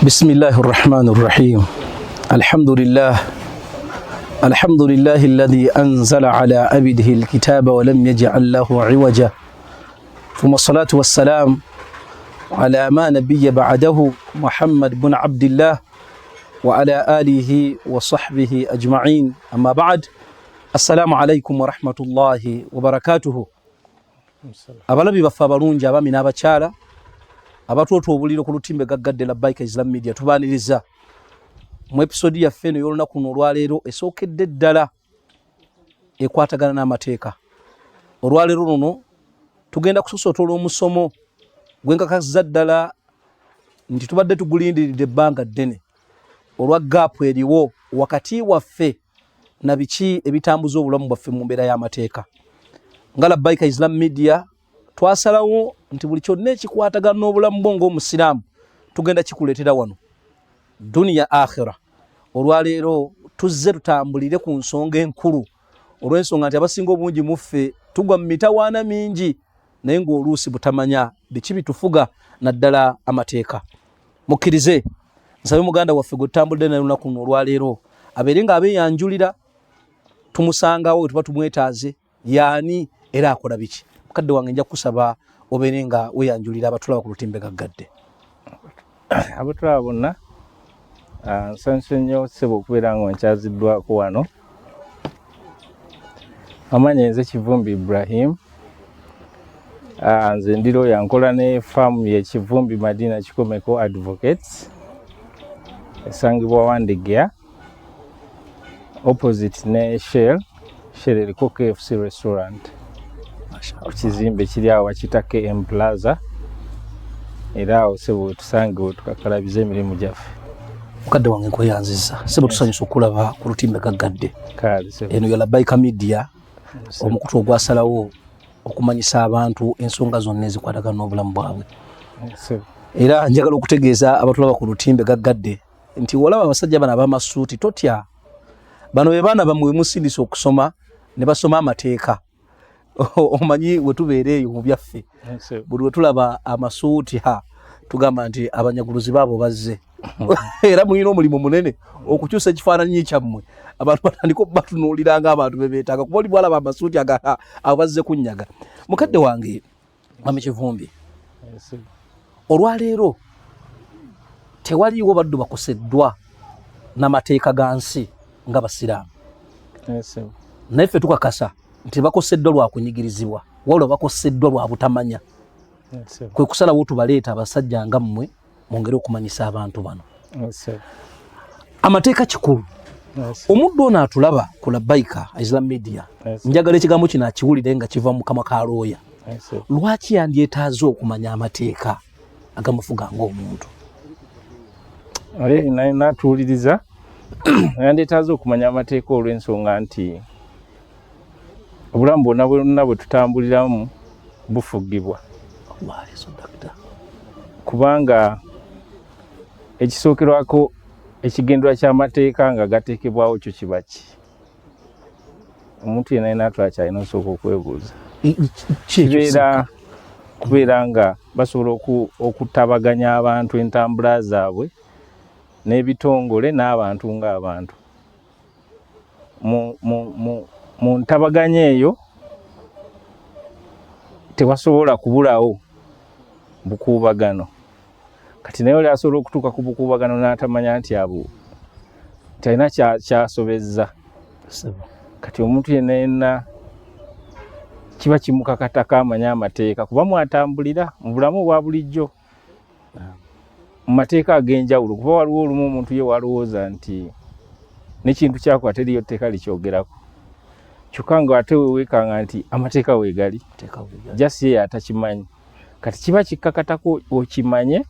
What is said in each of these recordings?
بسم الله الرحمن الرحيم الحمد لله الذي أنزل على عبده الكتاب ولم يجعل له عوجا ثم الصلاة والسلام على ما نبي بعده محمد بن عبد الله وعلى آله وصحبه أجمعين أما بعد السلام عليكم ورحمة الله وبركاته abalabi baffe abalungi abami n'abakyala abatwota obuliro ku lutimbe gaggadde Labbaika Islam Media tubaaniriza mu episode yaffe eno y'olunaku luno olwaleero esookedde ddala ekwatagana n'amateeka. Olwaleero luno tugenda kusosotola omusomo gwenkakasiza ddala nti tubadde tugulindiridde ebbanga ddene olwa gaapu eriwo wakati waffe na biki ebitambuza obulamu bwaffe mu mbeera y'amateeka. Nga Labbaika Islam Media twasalawo nti buli kyonna ekikwatagana n'obulamu bwo ng'omusiraamu tugenda kikuleetera wano duniya akhira. Olwaleero tuzze tutambulire ku nsonga enkulu olw'ensonga nti abasinga obungi muffe tugwa mu mitawaana mingi naye ng'oluusi butamanya biki bitufuga naddala amateeka. Mukkirize nsabe muganda waffe gwe tutambulidde naye lunaku luno olwaleero abeere nga abeeyanjulira tumusangawo we tuba tumwetaaze yaani era akola biki. Mukadde wange nja kusaba obeere nga weeyanjulira abatulaba ku lutimbe gaggadde. Abatulaba bonna nsanyuse nnyo ssebo okubeera nga nkyaziddwako wano. Amanyi nze Kivumbi Ibrahim. Nze ndiro yankola ne faamu ye Kivumbi Madina Kikomeko Advocates esangibwa Wandegeya opposite ne Shell eriko KFC restaurant. Ekizimbe kiri awo bakiyita KM Plaza era awo sebo tusange tukakalabiza emirimu gyaffe. Mukadde wange nkweyanziza sebo tusanyusa okulaba ku lutimbe gaggadde. Eno ya Labbaika Media omukutu ogwasalawo okumanyisa abantu ensonga zonna ezikwatagana n'obulamu bwabwe. Era njagala okutegeeza abatulaba ku lutimbe gaggadde nti olaba abasajja bano ab'amasuuti totya. Bano be baana bamwe musindisa okusoma ne basoma amateeka. Omanyi we tubeera eyo mu byaffe buli we tulaba amasuuti tugamba nti abanyaguluzi baabo bazze. Era mulina omulimu munene okukyusa ekifaananyi kyammwe abantu batandika okubatunuulira ng'abantu be beetaaga kuba oli bwalaba amasuuti abo bazze kunnyaga. Mukadde wange Mami Kivumbi, olwaleero tewaliiwo baddu bakoseddwa n'amateeka ga nsi nga basiraamu. Naye ffe tukakasa nti bakoseddwa lwa kunyigirizibwa wabula bakoseddwa lwa butamanya. Kwe kusalawo tubaleeta abasajja nga mmwe mwongere okumanyisa abantu bano. Amateeka kikulu. Omuddu ono atulaba ku Labbaika Islam Media njagala ekigambo kino akiwulire nga kiva mu kamwa ka looya. Lwaki yandyetaaze okumanya amateeka agamufuga ng'omuntu? Natuwuliriza yandyetaaze okumanya amateeka olw'ensonga nti obulamu bwonna bwe tutambuliramu bufugibwa. Kubanga ekisookerwako ekigendera ky'amateeka nga gateekebwawo kyo kiba ki? Omuntu yenna yenna atulakyalina osooka okwebuuza. Kubeera nga basobola okutabaganya abantu entambula zaabwe n'ebitongole n'abantu ng'abantu. Mu ntabaganya eyo tewasobola kubulawo bukuubagano. Kati naye oli asobola okutuuka ku bukuubagano n'atamanya nti abo talina kyasobezza. Kati omuntu yenna yenna kiba kimukakatako amanya amateeka kuba mwatambulira mu bulamu obwa bulijjo mu mateeka ag'enjawulo. Kuba waliwo olumu omuntu ye walowooza nti n'ekintu kyakuba teriyo tteeka likyogerako kyokka nga ate weekanga nti amateeka weegali jasi ye atakimanyi. Kati kiba kikkakatako okimanye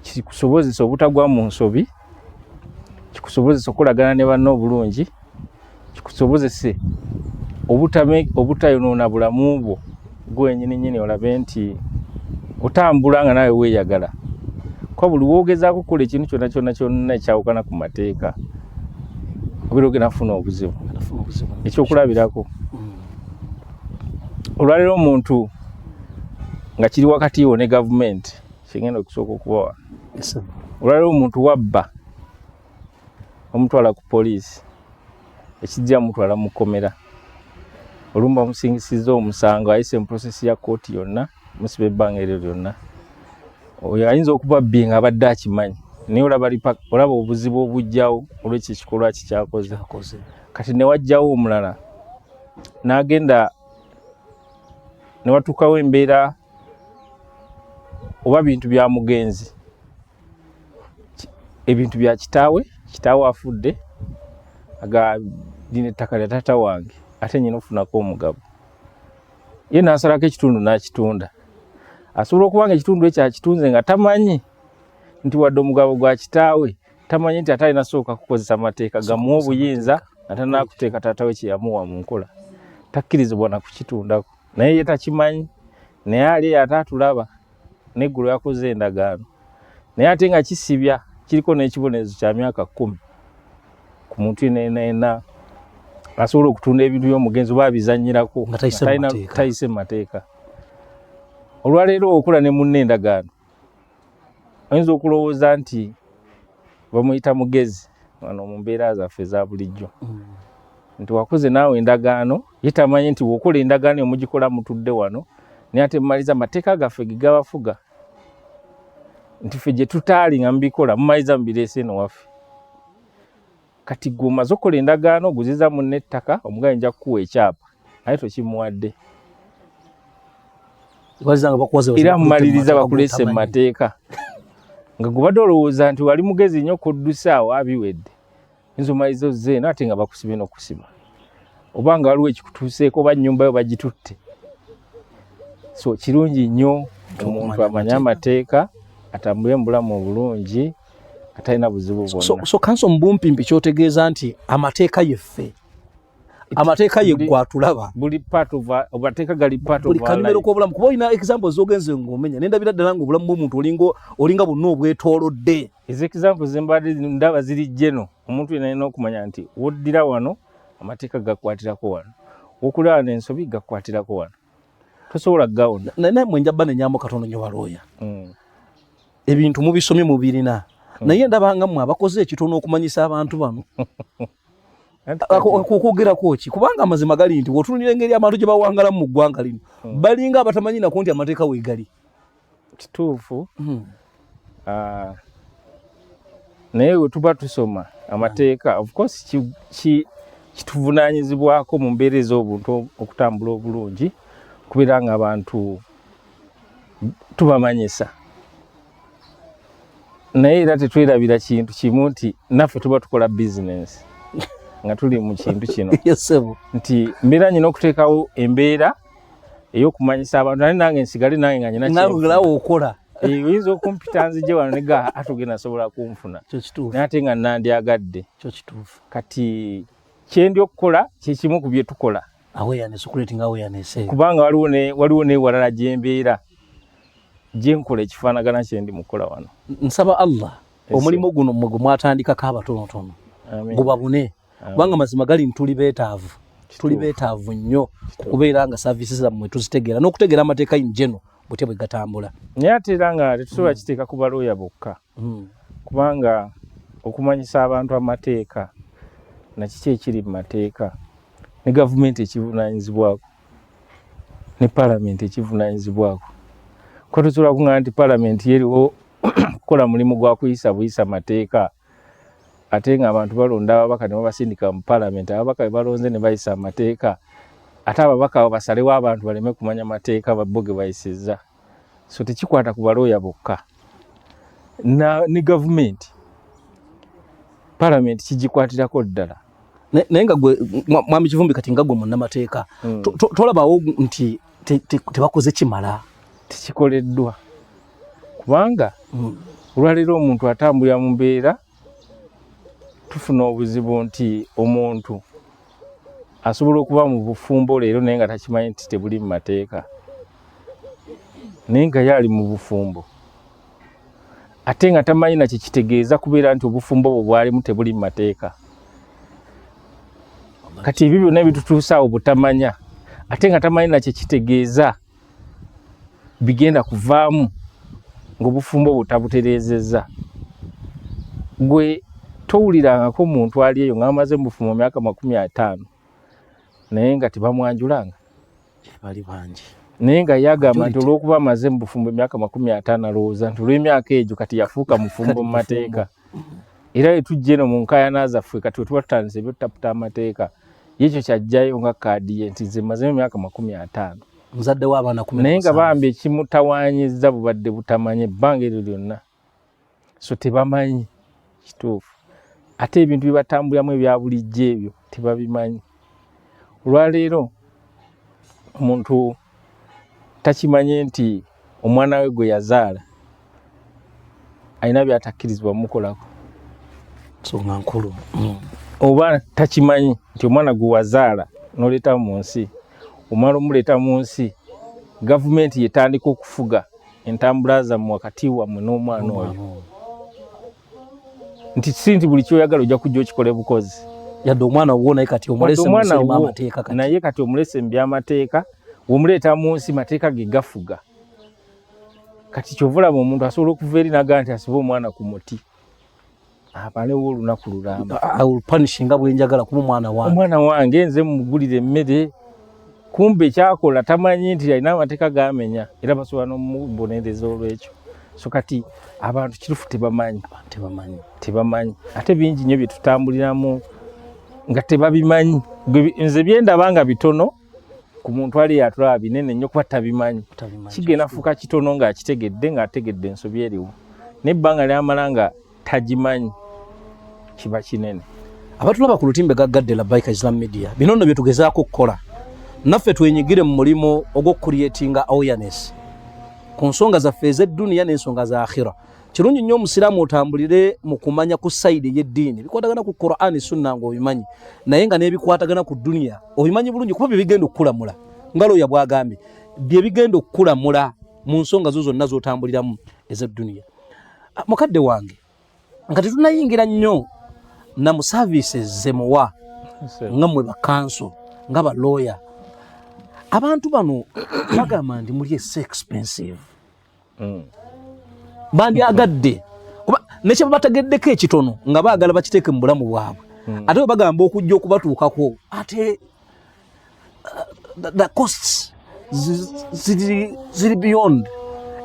kikusobozesa obutagwa mu nsobi, kikusobozesa okulagana ne banno obulungi, kikusobozese obutayonoona bulamu bwo gwennyini olabe nti otambula nga nawe weeyagala. Kuba buli woogezaako okukola ekintu kyonna ekyawukana ku mateeka obeera ogenda kufuna obuzibu. Ekyokulabirako olwaleero omuntu nga kiri wakati wo ne gavumenti kigenda okusooka okubawa olwaliro omuntu wabba omutwala ku poliisi ekijja mutwala mu kkomera olumba musingisiza omusango ayise mu process ya kooti yonna musiba ebbanga eryo lyonna oyo ayinza okuba bbi nga abadde akimanyi naye olaba obuzibu obujjawo olw'ekyo ekikolwa kikyakoze kati ne wajjawo omulala n'agenda ne watuukawo embeera oba bintu bya mugenzi ebintu bya kitaawe afudde aga lino ettaka lya taata wange ate nyina ofunako omugabo ye n'asalako ekitundu n'akitunda asobola okuba nga ekitundu ekyo akitunze nga tamanyi nti wadde omugabo gwa kitaawe tamanyi nti ate alina sooka kukozesa amateeka gamuwa obuyinza ate n'akuteeka taata we kye yamuwa mu nkola takkirizibwa na kukitundako naye ye takimanyi naye ali ate atulaba n'eggulu yakoze endagaano naye ate nga kisibya kiriko n'ekibonerezo kya myaka 10 ku muntu yenna asobola okutunda ebintu by'omugenzi oba abizannyirako tayise mu mateeka olwaleero okola ne munne endagaano oyinza okulowooza nti bamuyita mugezi wano mu mbeera zaffe eza bulijjo nti wakoze naawe endagaano ye tamanyi nti bw'okola endagaano emugikola mutudde wano naye ate mumaliza amateeka gaffe ge gabafuga nti ffe gye tutaali nga mubikola mumaliza mubireese eno waffe kati gwe omaze okukola endagaano oguziza munne ettaka omugabi nja kukuwa ekyapa naye tokimuwadde era mumaliriza bakuleese mu mateeka nga gubadde olowooza nti wali mugezi nnyo okuddusa awo abiwedde yinza omaliriza ozze eno ate nga bakusibye n'okusiba oba nga waliwo ekikutuuseeko oba nnyumba yo bagitutte so kirungi nnyo omuntu amanye amateeka atambule mu bulamu obulungi atalina buzibu bwonna so kanso mbumpimpi kyotegeeza nti amateeka yeffe amateeka ye gwatulaba buli part of amateeka gali part of buli kanimero k'obulamu kuba olina examples z'ogenze ng'omenya nendabira ddala ng'obulamu bw'omuntu olinga bonna obwetoolodde ezo examples zembadde ndaba ziri jeno omuntu yenna alina okumanya nti woddira wano amateeka gakwatirako wano wokulira wano ensobi gakwatirako wano tosobola gawona naye mwe njabba nenyambo katono nnyo balooya ebintu mubisomye mubirina naye ndabanga mmwe abakoze ekitono okumanyisa abantu bano okwogerako ki kubanga amazima gali nti wotunulira engeri abantu gye bawangalamu mu ggwanga lino balinga abatamanyi nako nti amateeka weegali kituufu naye we tuba tusoma amateeka of course kituvunaanyizibwako mu mbeera ez'obuntu okutambula obulungi kubeera nga abantu tubamanyisa naye era tetwerabira kintu kimu nti naffe tuba tukola bizinensi nga tuli mu kintu kino nti mbeera nyina okuteekawo embeera ey'okumanyisa abantu naye nange nsigale nange nga nyinagalawo okola oyinza okumpita nzije wano nega atugenda asobola kunfuna naye ate nga nandyagadde kati kyendi okukola kyekimu ku bye tukola kubanga waliwo n'ewalala gyembeera gyenkola ekifaanagana kyendi mukola wano nsaba Allah omulimu guno mwe mwatandikako abatonotono gubabune kubanga mazima gali ntuli beetaavu nnyo kubeera nga saavisi zammwe tuzitegeera n'okutegeera amateeka injeno butya bwe gatambula naye ate era nga tetusobola kiteeka ku balooya bokka kubanga okumanyisa abantu amateeka nakiki ekiri mu mateeka ne gavumenti ekivunaanyizibwako ne paalamenti ekivunaanyizibwako ko tusobola kuŋŋamba nti paalamenti yeriwo kukola mulimu gwa kuyisa buyisa mateeka ate nga abantu balonda ababaka ne babasindika mu paalamenti ababaka be balonze ne bayisa amateeka ate ababaka abo basalewo abantu baleme kumanya mateeka bo ge bayisizza so tekikwata ku balooya bokka ne gavumenti paalamenti kigikwatirako ddala naye nga gwe mwami Kivumbi kati nga gwe munnamateeka tolabawo nti tebakoze kimala tekikoleddwa kubanga olwaleero omuntu atambulira mu mbeera tufuna obuzibu nti omuntu asobola okuba mu bufumbo leero naye nga takimanyi nti tebuli mu mateeka naye nga yali mu bufumbo ate nga tamanyi nakyo kitegeeza kubeera nti obufumbo bwe bwalimu tebuli mu mateeka kati ebyo byonna bitutuusaawo butamanya ate nga tamanyi nakyo kitegeeza bigenda kuvaamu ng'obufumbo butabutereezezza gwe towulirangako omuntu ali eyo ng'amaze mu bufumo myaka 50 naye nga tebamwanjulanga bali bangi naye nga yagamba nti olw'okuba amaze mu bufumbo emyaka 50 alowooza nti olw'emyaka egyo kati yafuuka mufumbo mu mateeka era etujja eno mu nkaayana zaffe kati wetuba tutandise ebyotutaputa amateeka yekyo kyajjayo nga kaadi ye nti nze mazemu emyaka 50 muzadde w'abaana 10 naye nga bambi ekimutawaanyizza bubadde butamanye ebbanga eryo lyonna so tebamanyi kituufu ate ebintu bye batambuliramu ebya bulijjo ebyo tebabimanyi olwaleero omuntu takimanye nti omwana we gwe yazaala alina byatakkirizibwa mukolako nsonga nkulu oba takimanyi nti omwana gwe wazaala n'oleeta mu nsi omala omuleeta mu nsi gavumenti yetandika okufuga entambula zammwe wakati wammwe n'omwana oyo nti si nti buli kyoyagala ojja kujja okikole bukozi yadde omwana wo naye kati omulese mu amateeka kati naye kati omulese mu by'amateeka w'omuleeta mu nsi mateeka ge gafuga kati kyovulaba omuntu asobola okuva eri naga nti asibe omwana ku muti abalewo olunaku lulamba panishinga bwenjagala kuba omwana wange nze mugulire emmere kumbe kyakola tamanyi nti alina amateeka gamenya era basobola n'omubonereza olw'ekyo so kati abantu kirufu tebamanyi ate bingi nnyo bye tutambuliramu nga tebabimanyi nze byendaba nga bitono ku muntu ali atulaba binene nnyo kuba tabimanyi kigenda fuuka kitono ng'akitegedde ng'ategedde ensobi eriwo n'ebbanga lyamala nga tagimanyi kiba kinene. Abatulaba ku lutimbe gaggadde la Bike Islam Media bino nno bye tugezaako okukola naffe twenyigire mu mulimo ogw'okucreatinga awareness ku nsonga zaffe ez'edduniya n'ensonga za akhira. Kirungi nnyo omusiraamu otambulire mu kumanya ku sayidi y'eddiini bikwatagana ku Qur'ani sunna ng'obimanyi naye nga n'ebikwatagana ku dduniya obimanyi bulungi kuba bye bigenda okukulamula nga Looya bw'agambye bye bigenda okukulamula mu nsonga zo zonna z'otambuliramu ez'edduniya. Mukadde wange nga tetunayingira nnyo na mu services zemuwa nga mmwe bakanso nga balooya abantu bano bagamba nti muli so expensive bandi agadde oba nekye babategeddeko ekitono nga baagala bakiteeke mu bulamu bwabwe ate bwe bagamba okujja okubatuukako ate the costs ziri beyond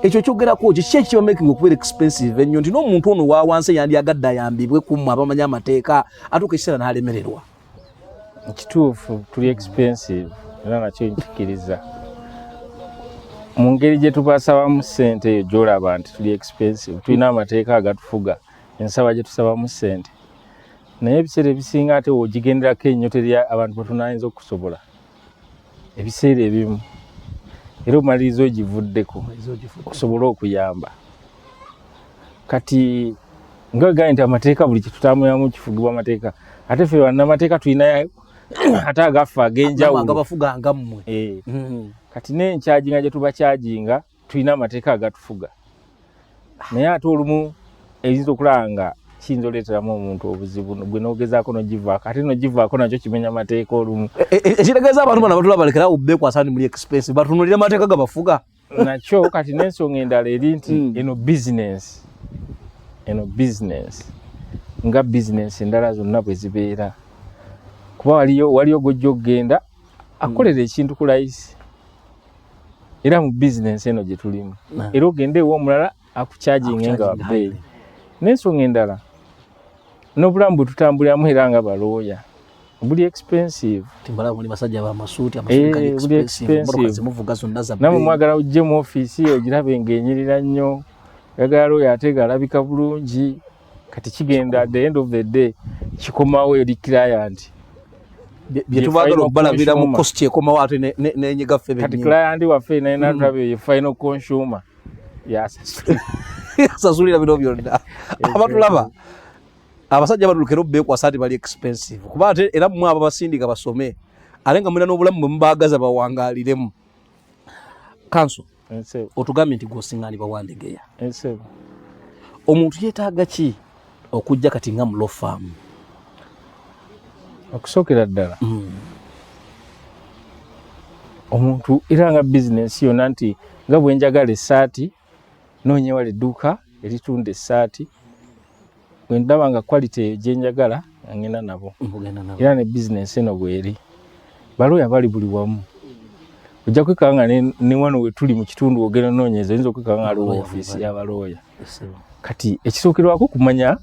ekyo kyogerako kiki ekiba making okubeera expensive ennyo nti n'omuntu ono wa wansi yandi agadde ayambibwe kummwe abamanyi amateeka atuuka ekiseera n'alemererwa. Kituufu tuli expensive era nakyo nkikiriza mu ngeri gye tubasabamu ssente eyo gy'olaba nti tuli expensive tulina amateeka agatufuga ensaba gye tusabamu ssente naye ebiseera ebisinga ate wogigenderako ennyo teri abantu batunayinza okusobola ebiseera ebimu era omaliriza ogivuddeko okusobola okuyamba kati nga wegambye nti amateeka buli kitutambuliramu kifugibwa amateeka ate ffe bannamateeka tulina ate agaffe ag'enjawulo gabafuga mmwe kati n'enkyajinga gye tubakyajinga tulina amateeka agatufuga naye ate olumu eyinza okulaba nga kiyinza oleeteramu omuntu obuzibu gwe n'ogezaako n'ogivaako ate n'ogivaako nakyo kimenya amateeka olumu ekitegeeza abantu bano abatula balekerawo beekwasa nti muli expensive batunulira amateeka gabafuga nakyo kati n'ensonga endala eri nti eno business nga business endala zonna bwe zibeera kuba waliyo gojja okugenda akolera ekintu ku layisi era mu business eno gye tulimu era ogende ewa omulala akukyajinga nga wabbeeyi n'ensonga endala n'obulamu bwe tutambuliramu era nga balooya buli expensive timbala basajja b'amasuuti buli expensive namwe mwagala ujje mu ofiisi ogirabe ng'enyirira nnyo yagala looya ate gaalabika bulungi kati kigenda at the end of the day kikomawo eri client bye tubagala okubalabira mu cost ekomawo ate n'enyiga ffe kati client waffe naye natulabe ye final consumer yasasulira bino byonna abatulaba abasajja batulukera beekwasa nti bali expensive kuba ate era mmwe abo basindika basome ate nga mulina n'obulamu bwe mubaagaza bawangaaliremu kanso otugambye nti gw'osiŋŋaanibwa Wandegeya omuntu yeetaaga ki okujja kati nga mu law firm okusookera ddala omuntu era nga bizinesi yonna nti nga bwe njagala essaati noonyewala edduuka eritunda essaati Wendaba nga quality gyenjagala ngenda nabo. Era ne business eno bweri. Baloya bali buli wamu. Ojja kwekanga ne wano we tuli mu kitundu ogenda noonyeza oyinza okwekanga aliwo office y'abalooya. Kati ekisookerwako kumanya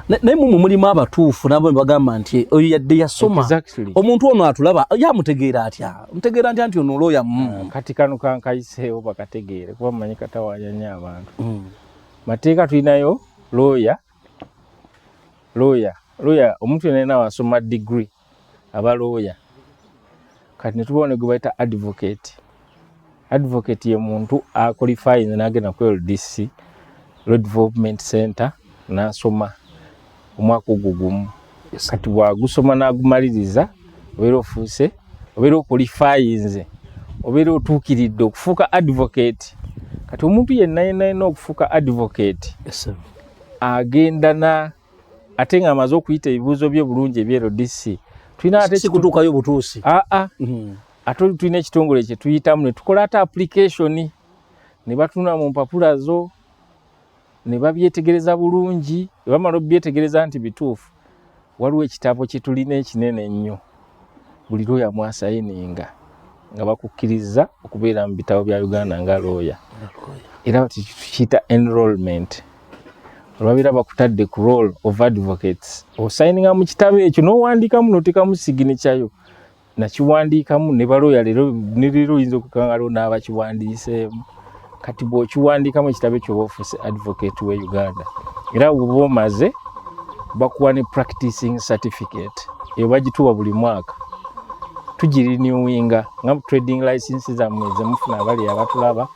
naye mu mulimu abatuufu nabo bagamba nti oyo yadde yasoma omuntu ono atulaba yamutegeera atya mutegeera nti ono looya kati kano kankayiseewo bakategeere kuba mmanyi katawaanya nnyo abantu mateeka tulinayo looya omuntu yenna wasoma degree aba looya kati ne tubone gwe bayita advocate ye muntu akwalifyinze n'agenda ku LDC Law Development Center n'asoma omwaka ogwo gumu kati bwagusoma n'agumaliriza obeera ofuuse obeera okwalifyinze obeera otuukiridde okufuuka advocate kati omuntu yenna okufuuka advocate agenda ate nga amaze okuyita ebibuuzo bye bulungi ebya LDC tulina ate sikutuukayo butuusi ate tulina ekitongole kye tuyitamu ne tukola ate application ne batuna mu mpapula zo ne babyetegereza bulungi bamala obyetegereza nti bituufu waliwo ekitabo kye tulina ekinene ennyo buli looya mwasayininga nga bakukkiriza okubeera mu bitabo bya Uganda nga looya era tukiyita enrollment olwabeera bakutadde ku role of advocates osayininga mu kitabo ekyo n'owandiikamu n'oteekamu signature yo nakiwandiikamu ne balooya leero oyinza okukangalo n'abakiwandiiseemu kati bw'okiwandiikamu ekitabo ekyo oba ofuuse advocate we Uganda era bw'oba omaze bakuwa ne practicing certificate eyo bagituwa buli mwaka tugirinewinga nga trading license zammwe ze mufuna abali abatulaba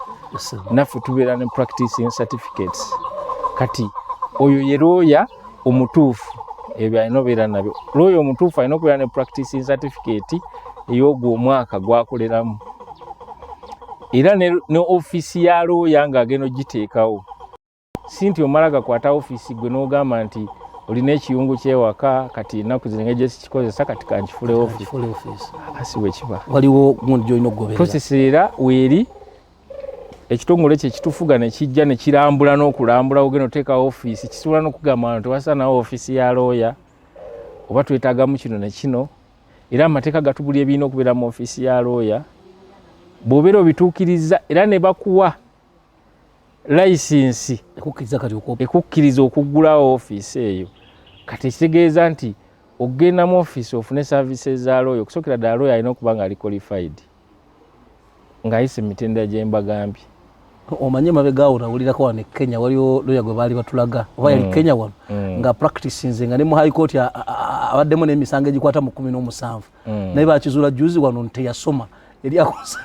naffe tubeera ne practicing certificates kati oyo ye looya omutuufu ebyo alina obeera nabyo looya omutuufu alina okubeera ne practicing certificate ey'ogwo omwaka gwakoleramu era ne office ya looya ng'agenda ogiteekawo si nti omala gakwata office gwe n'ogamba nti olina ekiyungu kyewaka kati ennaku zino ng'egye sikikozesa kati kankifule office asi bwe kiba waliwo gundi gy'olina okugoberera process era weeri ekitongole kye kitufuga ne kijja ne kirambula n'okulambula ogenda oteekawo office kisobola n'okugamba nti tewasaanawo office ya looya oba twetaagamu kino ne kino era amateeka gatubulya ebirina okubeera mu office ya looya bw'obeera obituukiriza era ne bakuwa license ekukkiriza okuggulawo office eyo kati ekitegeeza nti okugenda mu office ofune services za looya okusookera ddala looya alina okuba nga ali qualified ng'ayise emitendera gye mbagambye omanye mabegaawo nawulirako wano Kenya waliwo looya gwe baali batulaga oba yali Kenya wano nga practicinze nga ne mu high court abaddemu n'emisango egikwata mu 17 naye bakizuula juzi wano nti teyasoma yali akosa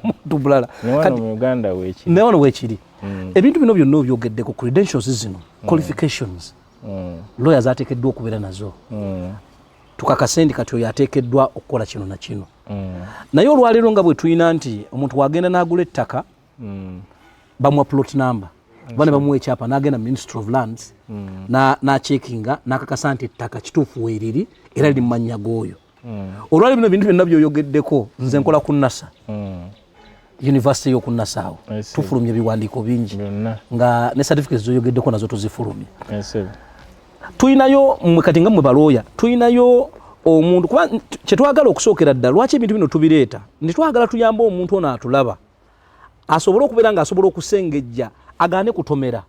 muntu bulala kati mu Uganda weekiri ne wano weekiri ebintu bino byonna obyogeddeko credentials zino qualifications lawyers ateekeddwa okubeera nazo tukakasendi kati oyo ateekeddwa okukola kino na kino naye olwaleero nga bwe tulina nti omuntu wagenda n'agula ettaka bamuwa plot number bane bamuwa ekyapa n'agenda Ministry of Lands n'acekinga n'akakasa nti ettaka kituufu weeriri era liri mu mannya g'oyo olwaleero bino bintu byonna byoyogeddeko nze nkola ku NASA University y'oku NASA awo tufulumya ebiwandiiko bingi nga ne certificates zoyogeddeko nazo tuzifulumya tuyinayo kati nga mwe balooya tuyinayo omuntu kuba kyetwagala okusookera ddala lwaki ebintu bino tubireeta netwagala tuyamba omuntu ono atulaba asobole okubeera ng'asobola okusengejja agaane kutomera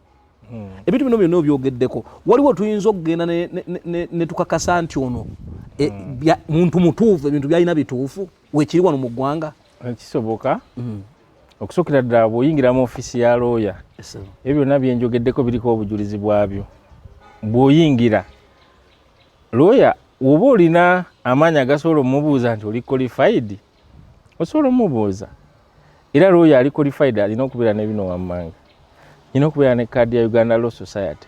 ebintu bino byonna byogeddeko waliwo tuyinza okugenda ne tukakasa nti ono muntu mutuufu ebintu byalina bituufu weekiri wano mu ggwanga kisoboka okusookera ddala bw'oyingira mu office ya looya ebyo byonna byenjogeddeko biriko obujulizi bwabyo bw'oyingira looya woba olina amaanyi agasobola omubuuza nti oli qualified osobola omubuuza era looya ali qualified alina okubeera ne bino wammanga alina okubeera ne kaadi ya Uganda Law Society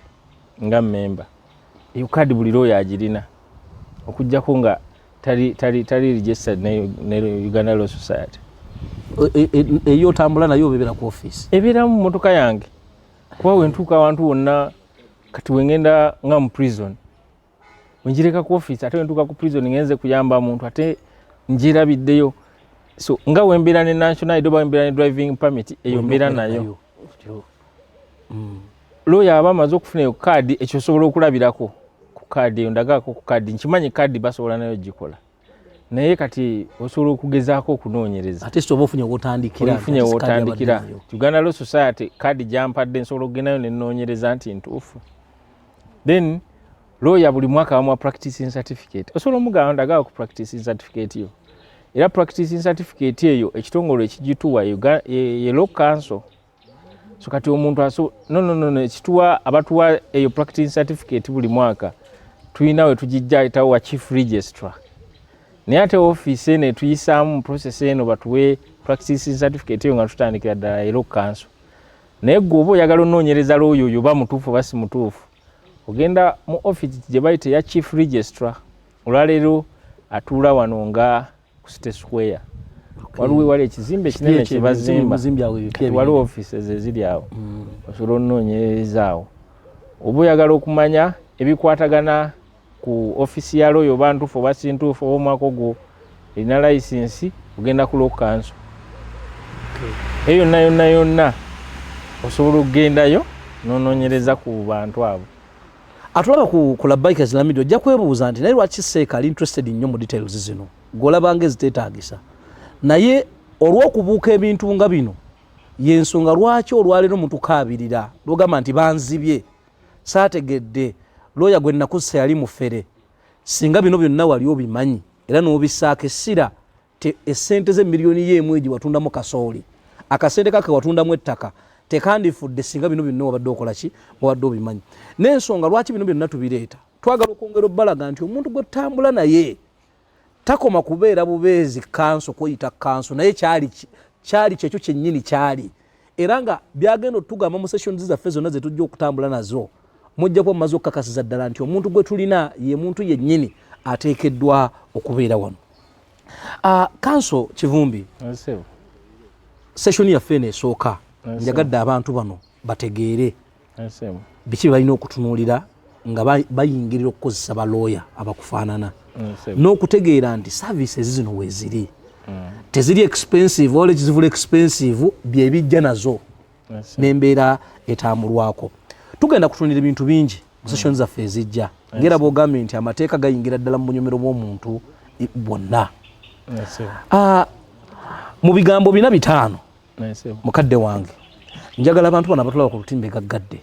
nga member eyo kaadi buli looya agirina okuggyako nga tali registered ne Uganda Law Society eyo otambula nayo obeera ku office ebeera mu mmotoka yange kuba wentuuka awantu wonna kati wengenda nga mu prison wenjireka ku office ate wentuuka ku prison ngenze kuyamba muntu ate njirabiddeyo so nga wembeera ne national ID oba wembeera ne driving permit eyo mbeera nayo lawyer abamaze okufuna card ekyo sobola okulabirako ku card eyo ndagako ku card nkimanyi card basobola nayo gikola naye kati osobola okugezaako okunoonyereza ate sobola ofunye wotandikira Uganda Law Society card jampadde nsobola okugendayo nenoonyereza nti ntuufu then lawyer buli mwaka bamuwa practicing certificate osobola omugamba ndagako ku practicing certificate yo era practicing certificate eyo ekitongole ekigituwa ye Law Council so kati omuntu no ekituwa abatuwa eyo practicing certificate buli mwaka tulina we tujijja itawo wa chief registrar naye ate office ene tuyisaamu process eno batuwe practicing certificate eyo nga tutandikira ddala ye Law Council naye gwe oba oyagala onoonyereza lawyer oyo oba mutuufu oba si mutuufu ogenda mu office gye bayita ya chief registrar olwaleero atuula wano nga ku City Square waliwo wali ekizimbe kinene kye bazimba waliwo offices eziri awo osobola onoonyereza awo oba oyagala okumanya ebikwatagana ku office ya lawyer oba ntuufu oba si ntuufu oba omwaka ogwo erina license ogenda ku Law Council eyo yonna osobola okugendayo n'onoonyereza ku bantu abo atulaba ku Bikers Limited ojja kwebuuza nti naye lwaki Seeka ali interested nnyo mu details zino golabanga eziteetaagisa naye olw'okubuuka ebintu nga bino y'ensonga lwaki olwaleero mutukaabirira lwogamba nti banzibye saategedde lawyer gwe nakussa yali mufere singa bino byonna wali obimanyi era n'obisaako essira essente z'emiliyoni y'emu egi watundamu kasooli akasente kake watundamu ettaka tekandifudde singa bino byonna wabadde okola ki wabadde obimanyi n'ensonga lwaki bino byonna tubireeta twagala okwongera obbalaga nti omuntu gwe tutambula naye takoma kubeera bubeezi kanso kuyita kanso naye kyali kyekyo kyennyini kyali era nga byagenda otugamba mu sessions zaffe zonna ze tujja okutambula nazo mujja kuba mumaze okukakasiza ddala nti omuntu gwe tulina ye muntu yennyini ateekeddwa okubeera wano kanso Kivumbi session yaffe neesooka njagadde abantu bano bategeere biki balina okutunuulira nga bayingirira okukozesa balooya abakufaanana n'okutegeera nti services zino weeziri teziri expensive wala ekizivula expensive byebijja nazo n'embeera etambulwako tugenda kutunira ebintu bingi mu sessions zaffe ezijja ngera bwogambye nti amateeka gayingira ddala mu bunyomero bw'omuntu bwonna mu bigambo 4-5 mukadde wange njagala abantu bano abatulaba ku lutimbe gaggadde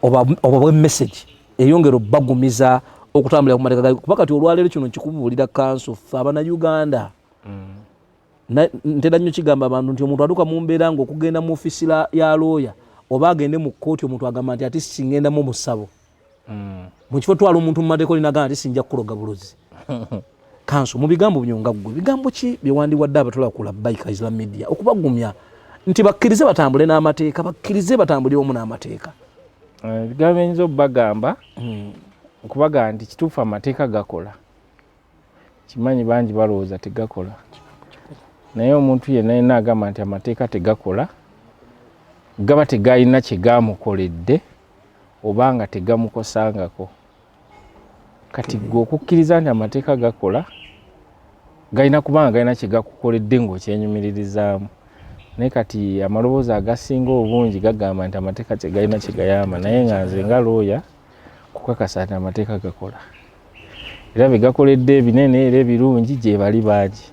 oba message eyongera obbagumiza okutambulira ku mateeka kuba kati olwaleero kino nkikubuulira kanso ffe abannayuganda ntera nnyo kigamba abantu nti omuntu atuuka mu mbeera ng'okugenda mu ofisi ya looya oba agende mu kkooti omuntu agamba nti ati singendamu mu ssabo mu kifo twala omuntu mu mateeka olinagamba nti sinja kukuloga bulozi kanso mu bigambo bino nga ggwe bigambo ki byewandiwadde abatulaba ku Bikers Media okubagumya nti bakkirize batambule n'amateeka bakkirize batambulire omu n'amateeka ebigambo eyinza obbagamba okubaga nti kituufu amateeka gakola kimanyi bangi balowooza tegakola naye omuntu yenna yenna agamba nti amateeka tegakola gaba tegayina kye gamukoledde oba nga tegamukosangako kati gwe okukkiriza nti amateeka gakola galina kubanga galina kye gakukoledde ng'okyenyumiririzaamu naye kati amaloboozi agasinga obungi gagamba nti amateeka tegalina kye gayamba naye nga nze nga looya kukakasa nti amateeka gakola era begakoledde ebinene era ebirungi gye bali bangi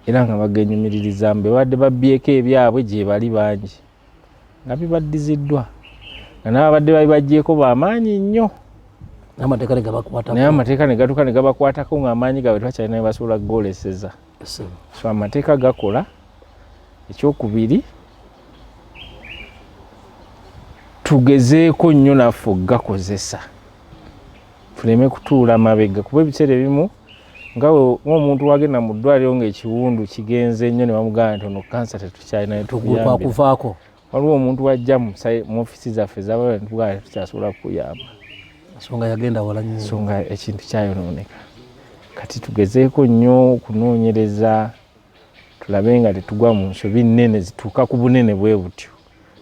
era nga bagenyumiririzaamu bebadde babbyeko ebyabwe gye bali bangi nga bibaddiziddwa nga n'ababadde babibaggyeko b'amaanyi nnyo naye amateeka ne gatuuka ne gabakwatako ng'amaanyi gaabwe twakyalina ne basobola kugoleseza so amateeka gakola ekyokubiri tugezeeko nnyo naffe okugakozesa tuleme kutuula mabega kuba ebiseera ebimu ng'omuntu wagenda mu ddwaliro ng'ekiwundu kigenze nnyo ne bamugamba nti ono kansa tetukyalina netwakuvaako waliwo omuntu wajja mu ofisi zaffe zaba netugamba tetukyasobola kukuyamba nsonga yagenda wala nnyo nsonga ekintu kyayonooneka kati tugezeeko nnyo okunoonyereza tulabe nga tetugwa mu nsobi nnene zituuka ku bunene bwe butyo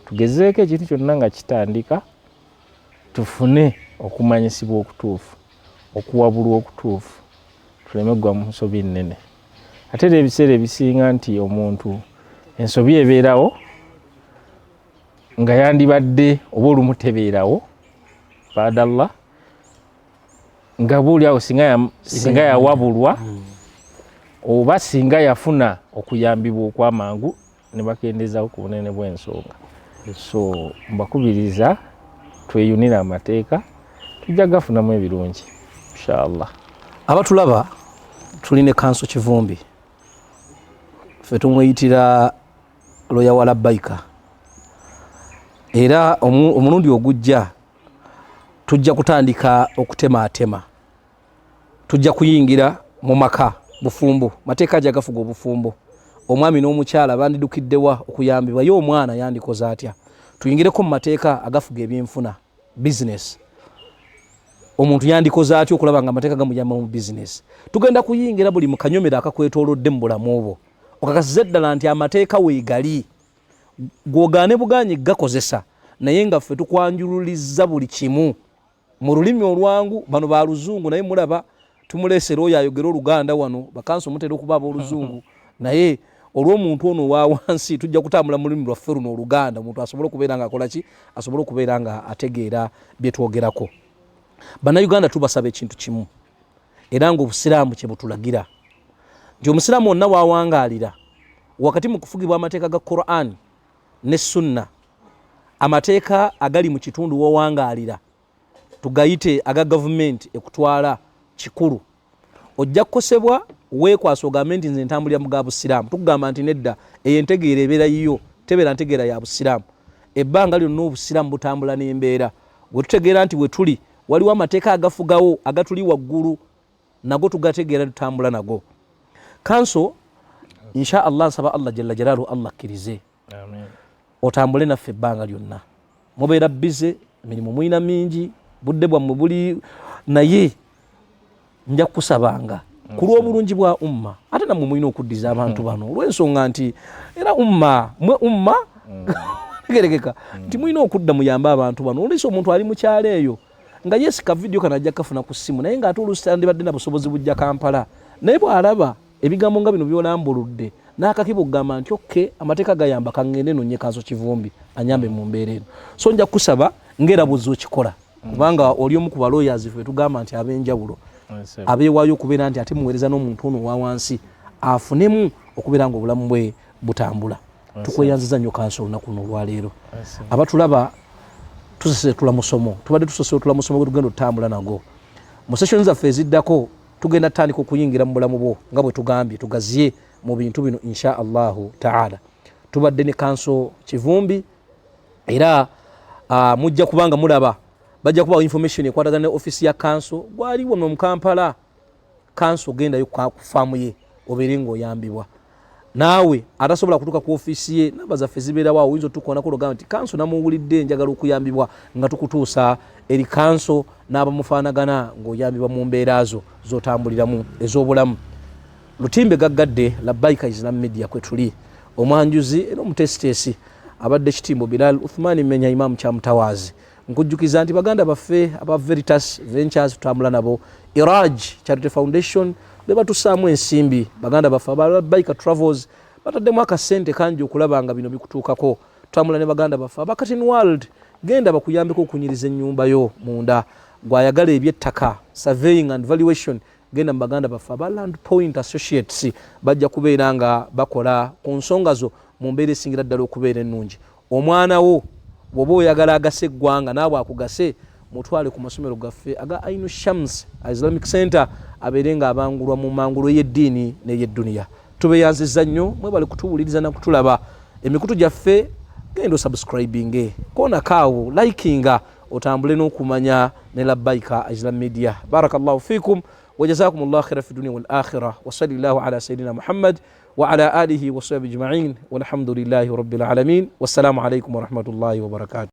tugezeeko ekintu kyonna nga kitandika tufune okumanyisibwa okutuufu okuwabulwa okutuufu tuleme kugwa mu nsobi nnene ate era ebiseera ebisinga nti omuntu ensobi ebeerawo nga yandibadde oba olumutebeerawo badallah nga buulyawo singa yawabulwa oba singa yafuna okuyambibwa okwamangu ne bakendezawo ku bunene bw'ensonga. So mbakubiriza tweyunira amateeka tujja gafunamu ebirungi inshallah. Abatulaba tuline kanso Kivumbi, ffe tumuyitira loya wa labbaika, era omulundi ogujja tujja kutandika okutematema, tujja kuyingira mu maka bufumbo, mateeka ajja gafuga obufumbo. Omwami n'omukyala bandidukiddewa okuyambibwa ye omwana yandikoze atya. Tuyingireko mu mateeka agafuga ebyenfuna, business. Omuntu yandikoze atya okulaba nga amateeka gamuyamba mu business. Tugenda kuyingira buli mu kanyomero akakwetoolodde mu bulamu obwo okakasiza ddala nti amateeka weegali gwogaane bugaanyi gakozesa, naye nga ffe tukwanjululiza buli kimu mu lulimi olwangu. Bano ba luzungu naye mulaba tumuleesera oyo ayogera Oluganda wano, bakanso mutera okuba ab'oluzungu naye olw'omuntu ono wa wansi tujja kutambula mu lulimi lwaffe luno Oluganda, omuntu asobole okubeera nga akola ki, asobole okubeera nga ategeera bye twogerako. Bannayuganda tubasaba ekintu kimu, era ng'Obusiraamu kye butulagira nti Omusiraamu wonna wawangaalira wakati mu kufugibwa amateeka ga Qur'an ne Sunna, amateeka agali mu kitundu wawangaalira tugayite aga gavumenti ekutwala kikulu, ojja kukosebwa weekwasa ogambe nti nze ntambulira mu ga Busiraamu. Tugamba nti nedda eyo entegeera ebeera yiyo, tebeera ntegeera ya Busiraamu. Ebbanga lyonna Obusiraamu butambula n'embeera. Bwe tutegeera nti we tuli waliwo amateeka agafugawo agatuli waggulu, nago tugategeera tutambula nago. Kanso insha Allah nsaba Allah jalla jalaalu Allah akkirize otambule naffe ebbanga lyonna. Mubeera bize, emirimu mwina mingi, budde bwammwe buli, naye nja kusabanga ku lw'obulungi bwa umma, ate nammwe mulina okuddiza abantu bano olw'ensonga nti era umma tegerekeka nti mulina okudda muyambe abantu bano. Olwisa omuntu ali mu kyalo eyo nga yesika vidiyo kana ajja kafuna ku ssimu, naye ng'ate oluusi tandibadde na busobozi bujja Kampala, naye bw'alaba ebigambo nga bino byolambuludde n'akakibo kugamba nti okke amateeka gayamba kaŋŋende nonye kanso Kivumbi anyambe mu mbeera eno. So nja kusaba ng'erabuzi okikola, kubanga oli omu ku balooyazi ffe tugamba nti ab'enjawulo abeewaayo okubeera nti ate muweereza n'omuntu ono wa wansi afunemu okubeera nga obulamu bwe butambula. Tukweyanziza nnyo kanso olunaku luno olwaleero. Abatulaba tusesetula musomo, tubadde tusesetula musomo gwe tugenda otambula nago. Mu session zaffe eziddako tugenda tandika okuyingira mu bulamu bwo nga bwe tugambye tugaziye mu bintu bino insha Allahu taala. Tubadde ne kanso Kivumbi era mujja kubanga mulaba bajja kubawa information ekwatagana ne office ya kanso gwali wano mu Kampala. Kanso gendayo kufaamu ye obeere ng'oyambibwa. Naawe atasobola kutuuka ku office ye namba zaffe zibeerawo, oyinza otukoonako olugamba nti kanso namuwulidde njagala okuyambibwa, nga tukutuusa eri kanso n'abamufaanagana ng'oyambibwa mu mbeera zo z'otambuliramu ez'obulamu. Lutimbe gaggadde Labbaika Islam Media kwe tuli, omwanjuzi era omutesitesi abadde Kitimbo Bilal Uthmani Menya Imam Kyamutawaazi. Nkujjukiza nti baganda baffe aba Veritas Ventures tutambula nabo, Iraj Charity Foundation beba tusaamu ensimbi, baganda baffe aba Labbaika Travels bataddemu akasente kangi okulaba nga bino bikutuukako. Tutambula ne baganda baffe aba Katin World, genda bakuyambeko okunyiriza ennyumba yo munda, gwayagala eby'ettaka surveying and valuation, genda mu baganda baffe aba Land Point Associates, bajja kubeera nga bakola ku nsonga zo mu mbeera esingira ddala okubeera ennungi. Omwana wo bw'oba oyagala agase eggwanga naawe akugase, mutwale ku masomero gaffe aga Ainu Shams Islamic Center, abeere nga abangulwa mu mangulo y'eddiini n'ey'edduniya. Tubeyanzizza nnyo, mwebale kutuwuliriza na kutulaba. Emikutu gyaffe genda osubscribinge, koona kaawo likinga, otambule n'okumanya ne Labbaika Islam Media. Barakallahu fikum wa jazakumullahu khairan fi dunya wal akhirah wa sallallahu ala sayyidina Muhammad wa ala alihi wa sahbihi ajma'in walhamdulillahi rabbil alamin. Wassalamu alaykum wa rahmatullahi wa barakatuh.